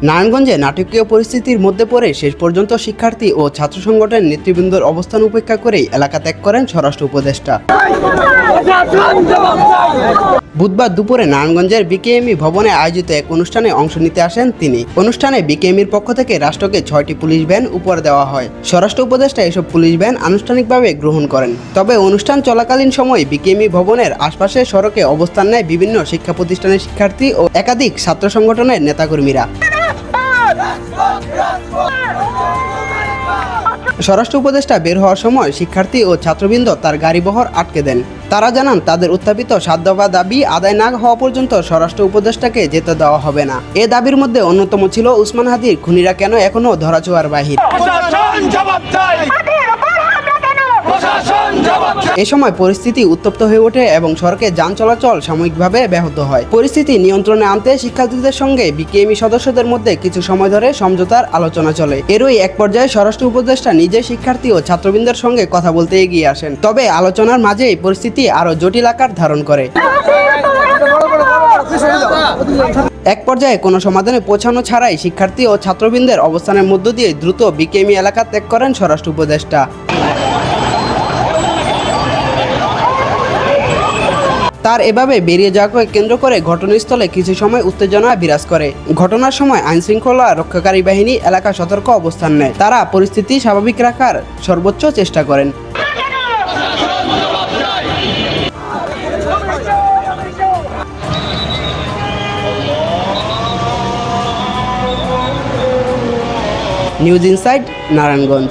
নারায়ণগঞ্জে নাটকীয় পরিস্থিতির মধ্যে পড়ে শেষ পর্যন্ত শিক্ষার্থী ও ছাত্র সংগঠনের নেতৃবৃন্দর অবস্থান উপেক্ষা করেই এলাকা ত্যাগ করেন স্বরাষ্ট্র উপদেষ্টা। বুধবার দুপুরে নারায়ণগঞ্জের বিকেএমই ভবনে আয়োজিত এক অনুষ্ঠানে অংশ নিতে আসেন তিনি। অনুষ্ঠানে বিকেএমইর পক্ষ থেকে রাষ্ট্রকে 6টি পুলিশ ভ্যান উপহার দেওয়া হয়। স্বরাষ্ট্র উপদেষ্টা এসব পুলিশ ভ্যান আনুষ্ঠানিকভাবে গ্রহণ করেন। তবে অনুষ্ঠান চলাকালীন সময় বিকেএমই ভবনের আশপাশের সড়কে অবস্থান নেয় বিভিন্ন শিক্ষা প্রতিষ্ঠানের শিক্ষার্থী ও একাধিক ছাত্র সংগঠনের নেতাকর্মীরা। স্বরাষ্ট্র উপদেষ্টা বের হওয়ার সময় শিক্ষার্থী ও ছাত্রবৃন্দ তার গাড়িবহর আটকে দেন। তারা জানান তাদের উত্থাপিত 7 দফা দাবি আদায় না হওয়া পর্যন্ত স্বরাষ্ট্র উপদেষ্টাকে যেতে দেওয়া হবে না। এ দাবির মধ্যে অন্যতম ছিল উসমান হাদির খুনিরা কেন এখনো ধরাছোঁয়ার বাহির। এ সময় পরিস্থিতি উত্তপ্ত হয়ে ওঠে এবং সড়কে যান চলাচল সাময়িকভাবে ব্যাহত হয়। পরিস্থিতি নিয়ন্ত্রণে আনতে শিক্ষার্থীদের সঙ্গে বিকেএমই সদস্যদের মধ্যে কিছু সময় ধরে সমঝোতার আলোচনা চলে। এরই এক পর্যায়ে স্বরাষ্ট্র উপদেষ্টা নিজে শিক্ষার্থী ও ছাত্রবৃন্দের সঙ্গে কথা বলতে এগিয়ে আসেন। তবে আলোচনার মাঝেই পরিস্থিতি আরও জটিল আকার ধারণ করে। এক পর্যায়ে কোনো সমাধানে পৌঁছানো ছাড়াই শিক্ষার্থী ও ছাত্রবৃন্দের অবস্থানের মধ্য দিয়ে দ্রুত বিকেএমই এলাকা ত্যাগ করেন স্বরাষ্ট্র উপদেষ্টা। তার এভাবে বেরিয়ে যাওয়াকে কেন্দ্র করে ঘটনাস্থলে কিছু সময় উত্তেজনা বিরাজ করে। ঘটনার সময় আইনশৃঙ্খলা রক্ষাকারী বাহিনী এলাকা সতর্ক অবস্থান নেয়। তারা পরিস্থিতি স্বাভাবিক রাখার সর্বোচ্চ চেষ্টা করেন। News insight, Narayanganj.